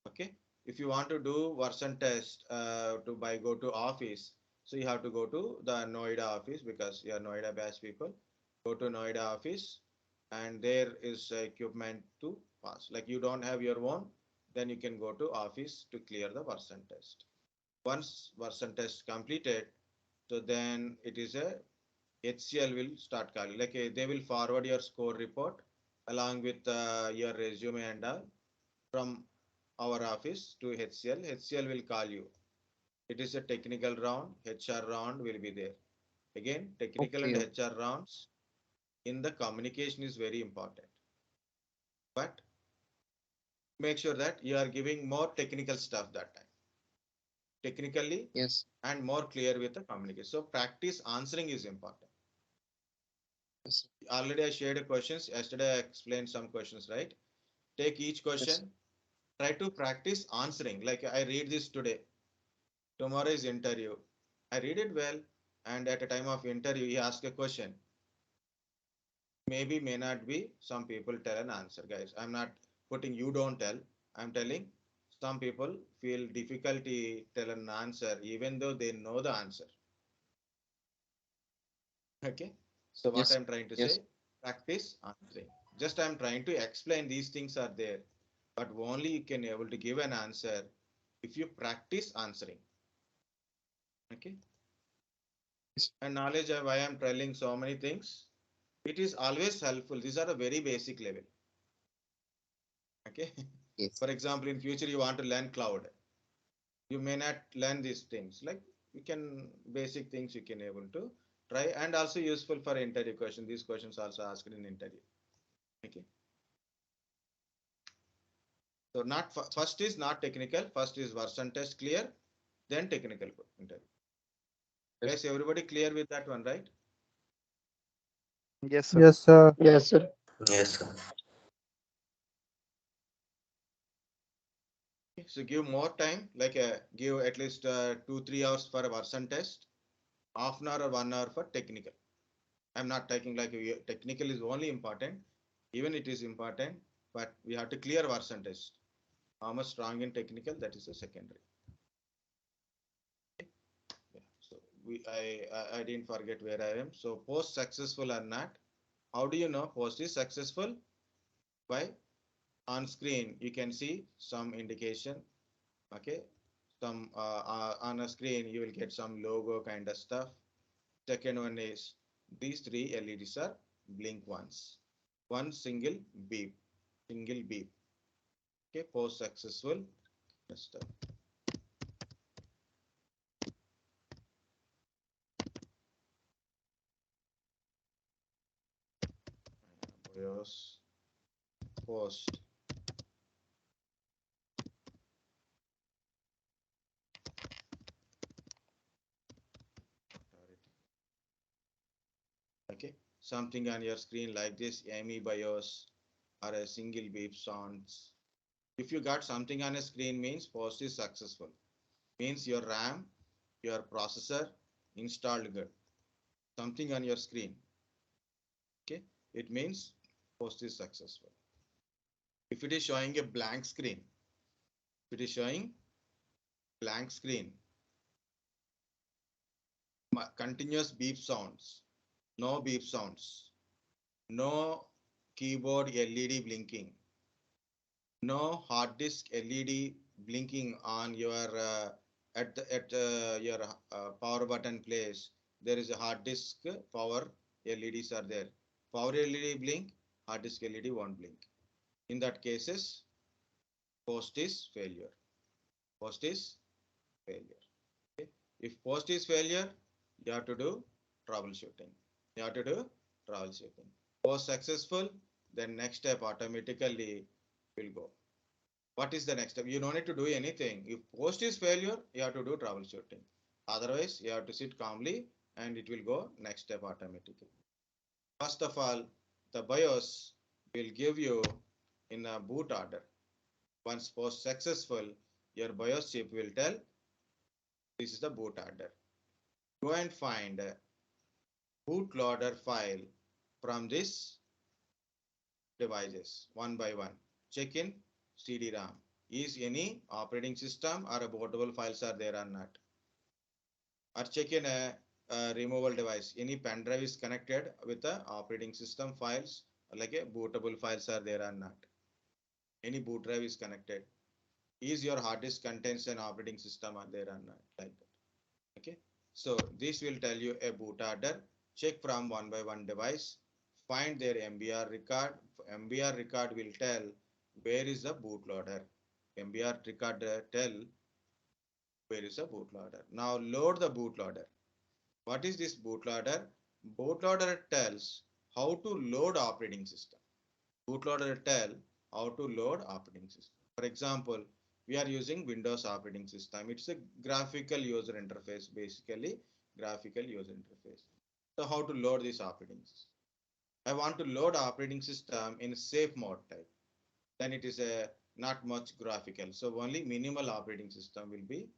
Okay. If you want to do version test to by go to office, so you have to go to the Noida office because you are Noida based people. Go to Noida office and there is equipment to pass. Like you don't have your own, then you can go to office to clear the version test. Once version test completed, so then it is a HCL will start calling. Like they will forward your score report along with your resume and from our office to HCL. HCL will call you. It is a technical round. HR round will be there. Again, technical and Okay. HR rounds in the communication is very important. But make sure that you are giving more technical stuff that time. Technically Yes. and more clear with the communication. So practice answering is important. Yes, Already I shared questions. Yesterday I explained some questions, right? Take each question, try to practice answering. Like I read this today. Tomorrow is interview. I read it well, and at a time of interview, he ask a question. Maybe, may not be. Some people tell an answer, guys. I'm not putting you don't tell. I'm telling some people feel difficulty tell an answer even though they know the answer. Okay. So what yes, I'm trying to yes, say, practice answering. Just I'm trying to explain these things are there, but only you can able to give an answer if you practice answering. Okay. yes, And knowledge of why I'm telling so many things. It is always helpful. These are a very basic level. Okay. yes, For example, in future you want to learn cloud. You may not learn these things. Like you can basic things you can able to try, and also useful for interview question. These questions also asked in interview. Okay. So not first is not technical. First is version test clear, then technical interview. Guys, everybody clear with that one, right? Yes, sir. Yes, sir. Yes, sir. Yes, sir. So give more time, like give at least 2-3 hours for a version test, half an hour or 1 hour for technical. I'm not taking like technical is only important, even it is important, but we have to clear version test. How much strong in technical, that is a secondary. Yeah. So I didn't forget where I am. So post successful or not. How do you know post is successful? By on screen you can see some indication. Okay, some on a screen you will get some logo kind of stuff. Second one is these three LEDs are blink once. One single beep. Single beep. Okay, post successful stuff. BIOS post. Okay, something on your screen like this, ME BIOS or a single beep sounds. If you got something on a screen means post is successful. Means your RAM, your processor installed good. Something on your screen. Okay, it means post is successful. If it is showing a blank screen, if it is showing blank screen, continuous beep sounds, no beep sounds, no keyboard LED blinking, no hard disk LED blinking on your at your power button place. There is a hard disk power LEDs are there. Power LED blink, hard disk LED won't blink. In that cases, post is failure. Post is failure. Okay. If post is failure, you have to do troubleshooting. You have to do troubleshooting. Post successful, then next step automatically will go. What is the next step? You don't need to do anything. If post is failure, you have to do troubleshooting. Otherwise, you have to sit calmly and it will go next step automatically. First of all, the BIOS will give you in a boot order. Once post successful, your BIOS chip will tell this is the boot order. Go and find a bootloader file from this devices one by one. Check in CD-ROM. Is any operating system or a bootable files are there or not? Or check in a removable device. Any pen drive is connected with the operating system files, like a bootable files are there or not? Any boot drive is connected. Is your hard disk contains an operating system or there or not? Like that. Okay. So this will tell you a boot order. Check from one by one device. Find their MBR record. MBR record will tell where is the bootloader. MBR record tell where is the bootloader. Now load the bootloader. What is this bootloader? Bootloader tells how to load operating system. Bootloader tell how to load operating system. For example, we are using Windows operating system. It's a graphical user interface, basically graphical user interface. So how to load this operating system? I want to load operating system in safe mode type. Then it is a not much graphical. So only minimal operating system will be.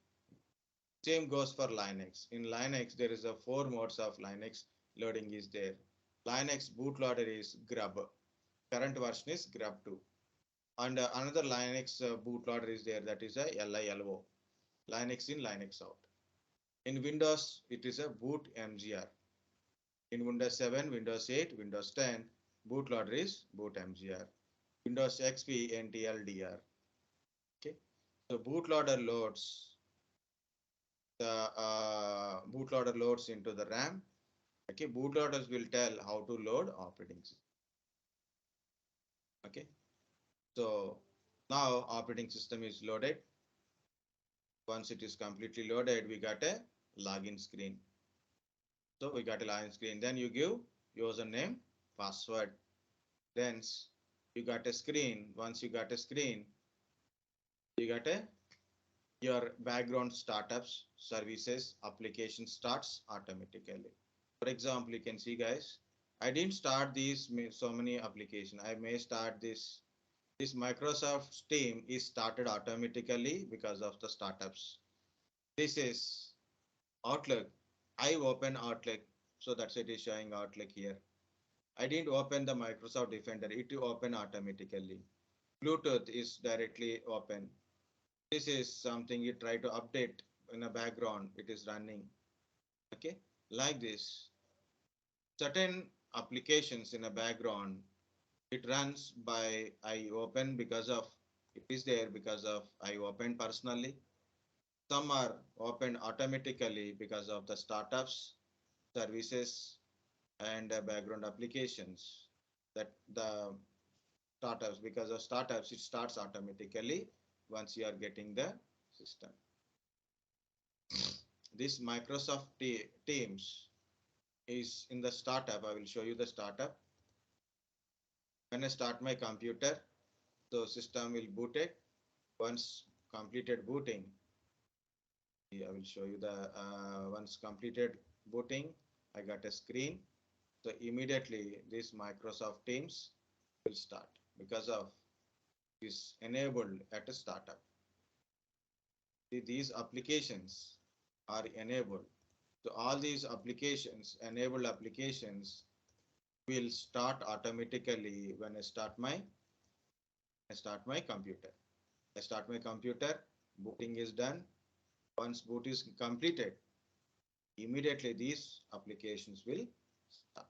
Same goes for Linux. In Linux, there is a 4 modes of Linux loading is there. Linux bootloader is grub. Current version is grub2. And another Linux bootloader is there, that is a LILO. Linux in, Linux out. In Windows, it is a boot MGR. In Windows 7, Windows 8, Windows 10, bootloader is boot MGR. Windows XP NTLDR. Okay, so bootloader loads the bootloader loads into the RAM. Okay, bootloaders will tell how to load operating system. Okay, so now operating system is loaded. Once it is completely loaded, we got a login screen. So we got a login screen. Then you give username, password. Then you got a screen. Once you got a screen, you got a your background startups, services, application starts automatically. For example, you can see, guys, I didn't start these so many applications. I may start this. This Microsoft Team is started automatically because of the startups. This is Outlook. I open Outlook, so that's it is showing Outlook here. I didn't open the Microsoft Defender. It will open automatically. Bluetooth is directly open. This is something you try to update in the background. It is running. Okay, like this. Certain applications in a background, it runs by I open because of it is there because of I open personally. Some are opened automatically because of the startups, services, and background applications. That the startups, because of startups, it starts automatically once you are getting the system. This Microsoft Teams is in the startup. I will show you the startup. When I start my computer, the system will boot it. Once completed booting, I will show you the once completed booting, I got a screen. So immediately this Microsoft Teams will start because of is enabled at a startup. These applications are enabled. So all these applications, enabled applications, will start automatically when I start my computer. I start my computer, booting is done. Once boot is completed, immediately these applications will start.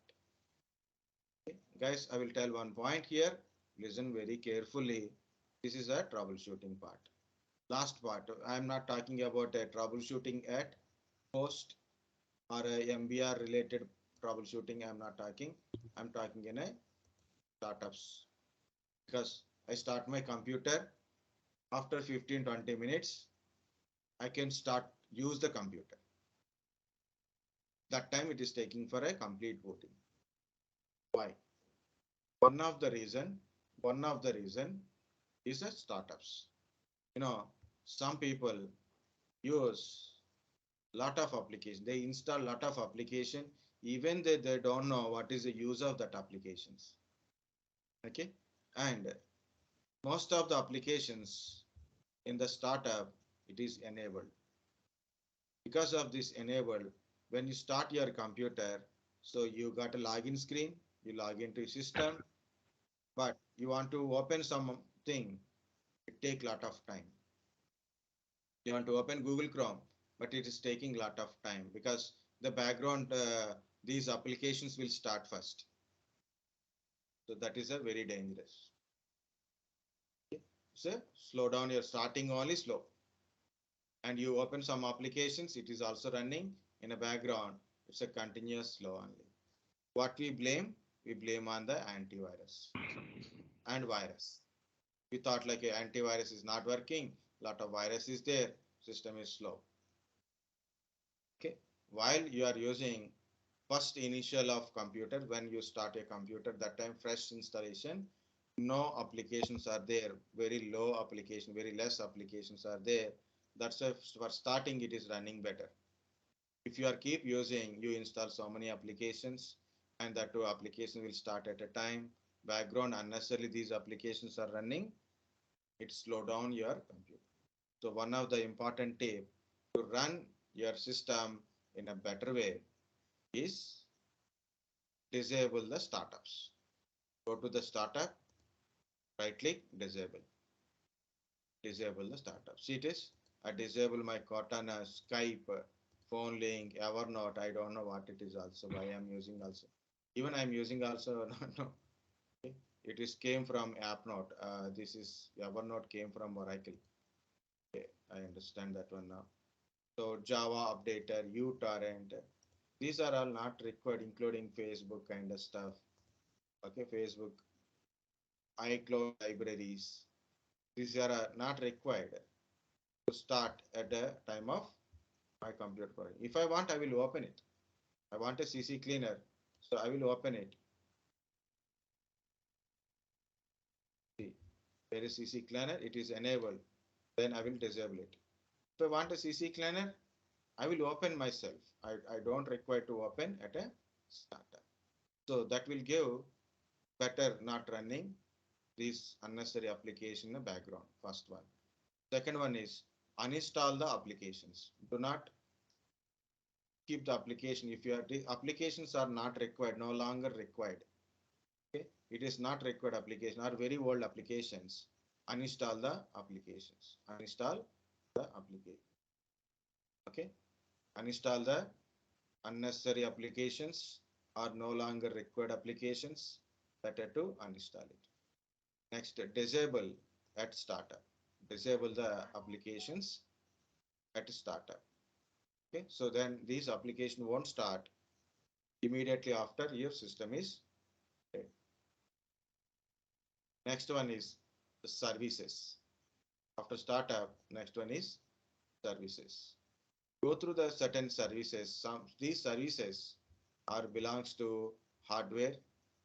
Okay. Guys, I will tell one point here. Listen very carefully. This is a troubleshooting part. Last part, I am not talking about a troubleshooting at host or a MBR related troubleshooting. I'm not talking. I'm talking in a startups because I start my computer after 15-20 minutes. I can start use the computer. That time it is taking for a complete booting. Why? One of the reason is the startups. You know, some people use lot of applications. They install lot of application, even they don't know what is the use of that applications. Okay, and most of the applications in the startup, it is enabled. Because of this enabled, when you start your computer, so you got a login screen, you log into your system, but you want to open something, it take lot of time. You want to open Google Chrome, but it is taking lot of time because the background, these applications will start first. So that is a very dangerous. Okay. So slow down your starting only slow. And you open some applications, it is also running in a background. It's a continuous slow only. What we blame? We blame on the antivirus and virus. We thought like a antivirus is not working, lot of virus is there, system is slow. Okay, while you are using first initial of computer, when you start a computer, that time fresh installation, no applications are there, very low application, very less applications are there. That's why for starting it is running better. If you are keep using, you install so many applications, and that two application will start at a time. Background unnecessarily these applications are running, it slow down your computer. So one of the important tip to run your system in a better way is disable the startups. Go to the startup, right click, disable. Disable the startup. See it is, I disable my Cortana, Skype, phone link, Evernote. I don't know what it is also, why I'm using also. Even I'm using also, no. Okay. It is came from AppNote. This is Evernote came from Oracle. Okay, I understand that one now. So Java updater, uTorrent, these are all not required, including Facebook kind of stuff. Okay, Facebook, iCloud libraries, these are not required to start at the time of my computer program. If I want, I will open it. I want a CC cleaner, so I will open it. See, there is CC cleaner, it is enabled. Then I will disable it. If I want a CC cleaner, I will open myself. I don't require to open at a startup. So that will give better not running these unnecessary application in the background. First one. Second one is uninstall the applications. Do not keep the application. If your applications are not required, no longer required. Okay, it is not required application or very old applications. Uninstall the applications. Uninstall the application. Okay, uninstall the unnecessary applications or no longer required applications. Better to uninstall it. Next, disable at startup. Disable the applications at startup. Okay, so then these application won't start immediately after your system is ready. Next one is the services. After startup, next one is services. Go through the certain services. Some these services are belongs to hardware,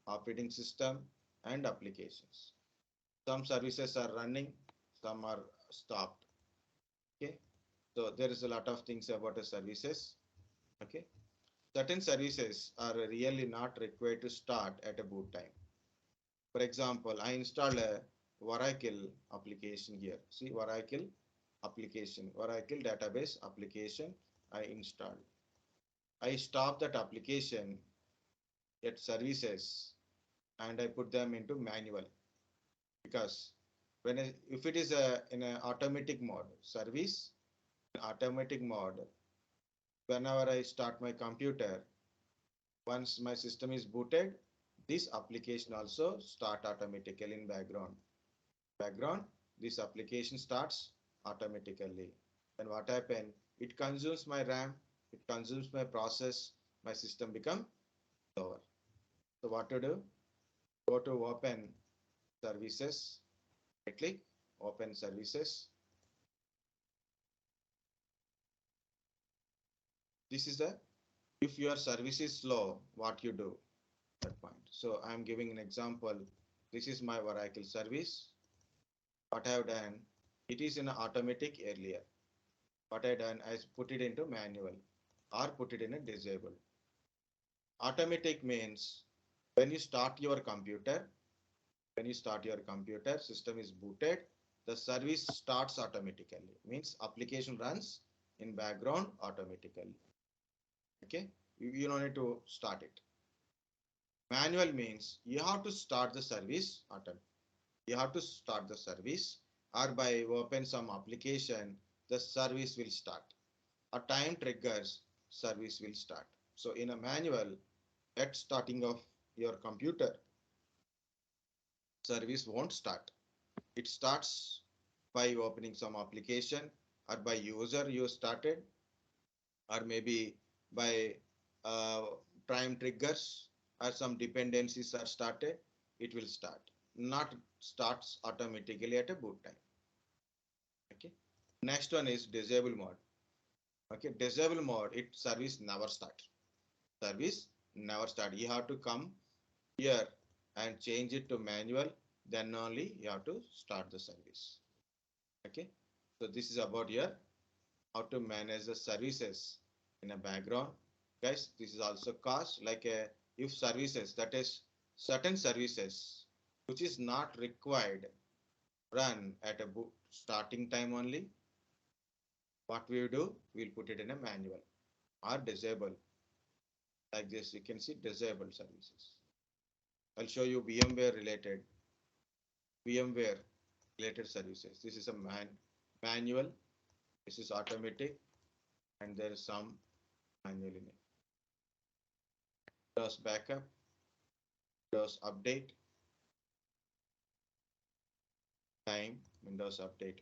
operating system, and applications. Some services are running, some are stopped. Okay, so there is a lot of things about the services. Okay, certain services are really not required to start at a boot time. For example, I install a Oracle application here. See, Oracle application, Oracle database application I installed. I stop that application at services and I put them into manual, because if it is in an automatic mode, service automatic mode, whenever I start my computer, once my system is booted, this application also start automatically in background. This application starts automatically. And what happen? It consumes my RAM, it consumes my process, my system become slower. So what to do? Go to open services, right click, open services. This is the, if your service is slow, what you do at that point. So I'm giving an example. This is my Oracle service. What I have done, it is in automatic earlier. What I done, I put it into manual or put it in a disable. Automatic means when you start your computer, system is booted, the service starts automatically. Means application runs in background automatically. Okay, you don't need to start it. Manual means you have to start the service you have to start the service, or by open some application, the service will start. A time triggers, service will start. So in a manual, at starting of your computer, service won't start. It starts by opening some application, or by user you started, or maybe by uh, time triggers or some dependencies are started, it will start. Not starts automatically at a boot time. Okay. Next one is disable mode. Okay, disable mode, it service never start. Service never start. You have to come here and change it to manual, then only you have to start the service. Okay, so this is about your how to manage the services in a background. Guys, this is also cost like a if services, that is certain services which is not required run at a boot starting time only, what we will do, we'll put it in a manual or disable. Like this, you can see disabled services. I'll show you VMware related services. This is a manual, this is automatic, and there is some manual in it. Windows backup, Windows update, time, Windows update.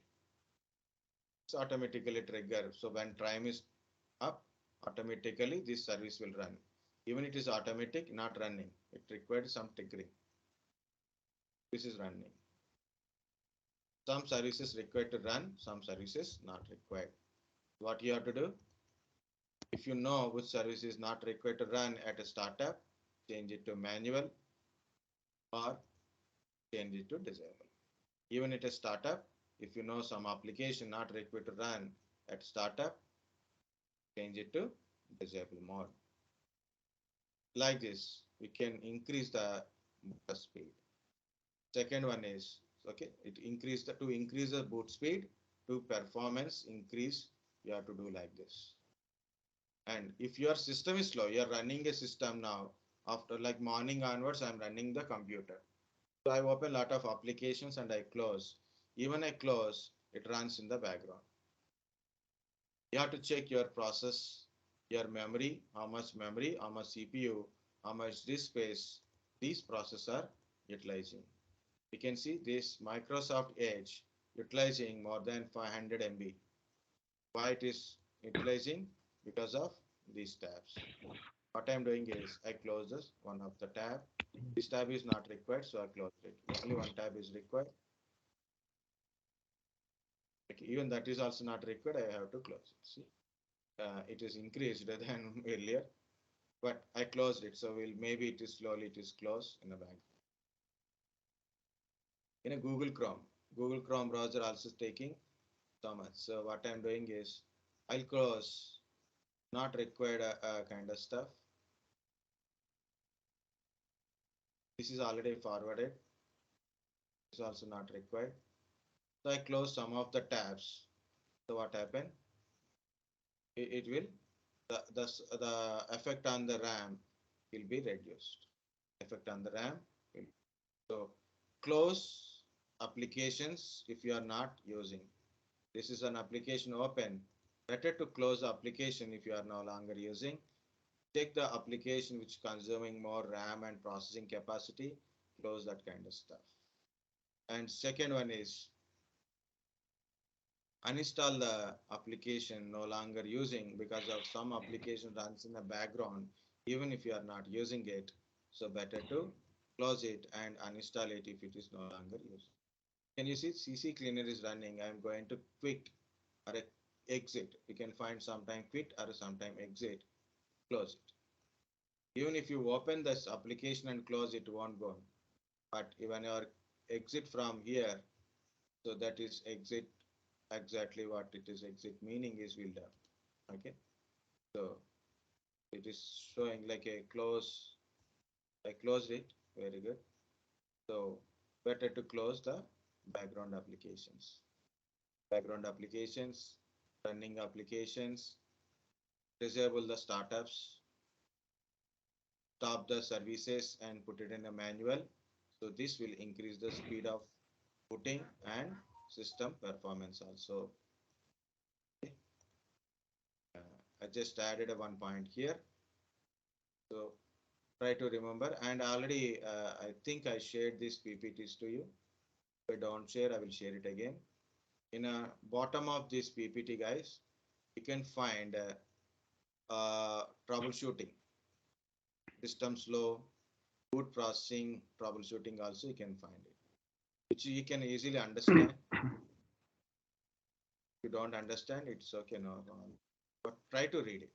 It's automatically trigger. So when time is up, automatically this service will run. Even it is automatic, not running. It requires some triggering. This is running. Some services required to run, some services not required. What you have to do, if you know which service is not required to run at a startup, change it to manual or change it to disable. Even at a startup, if you know some application not required to run at startup, change it to disable mode. Like this, we can increase the boot speed. Second one is, okay, to increase the boot speed to performance increase, you have to do like this. And if your system is slow, you're running a system now, after like morning onwards, I'm running the computer. So I open a lot of applications and I close. Even I close, it runs in the background. You have to check your process, your memory, how much CPU, how much disk space these processors are utilizing. You can see this Microsoft Edge utilizing more than 500 MB. Why it is utilizing? Because of these tabs. What I'm doing is I close this one of the tab. This tab is not required, so I close it. Only one tab is required. Okay, even that is also not required, I have to close it. See, it is increased than earlier, but I closed it. So maybe it is slowly, it is closed in the back. In a Google Chrome browser also taking so much. So what I'm doing is I'll close not required kind of stuff. This is already forwarded. It's also not required. So I close some of the tabs. So what happened? It will, the effect on the RAM will be reduced. Effect on the RAM. So close applications if you are not using. This is an application open. Better to close the application if you are no longer using. Take the application which is consuming more RAM and processing capacity, close that kind of stuff. And second one is uninstall the application no longer using, because of some application runs in the background even if you are not using it. So better to close it and uninstall it if it is no longer used. Can you see CC cleaner is running? I'm going to quit or exit. You can find sometime quit or sometime exit. Close it. Even if you open this application and close it, won't go. But when you exit from here, so that is exit, exactly what it is. Exit meaning is will done. Okay. So it is showing like a close. I closed it. Very good. So better to close the background applications. Background applications, running applications, disable the startups, stop the services and put it in a manual. So this will increase the speed of booting and system performance also. Okay. I just added a 1 point here. So try to remember, and already I think I shared these PPTs to you. If I don't share, I will share it again. In a bottom of this PPT, guys, you can find troubleshooting, system slow, boot processing, troubleshooting also you can find it, which you can easily understand. If you don't understand, it's okay, no, but try to read it.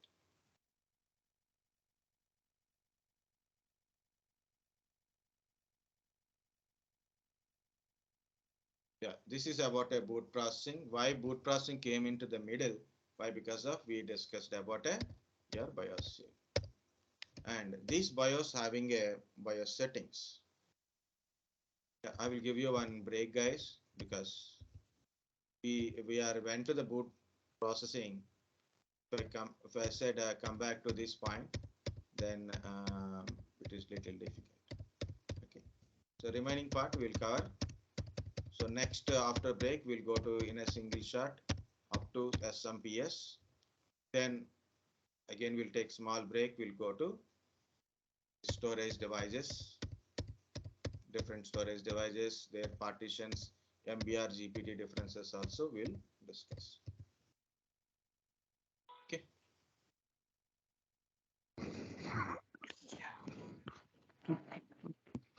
Yeah, this is about a boot processing. Why boot processing came into the middle? Why? Because of we discussed about your BIOS. and this BIOS having a BIOS settings. I will give you one break, guys, because we are went to the boot processing. If I said come back to this point, then it is little difficult. Okay, so remaining part we'll cover. So next after break we'll go to in a single shot up to SMPS. Then again we'll take small break. We'll go to storage devices, different storage devices, their partitions, MBR GPT differences also we'll discuss.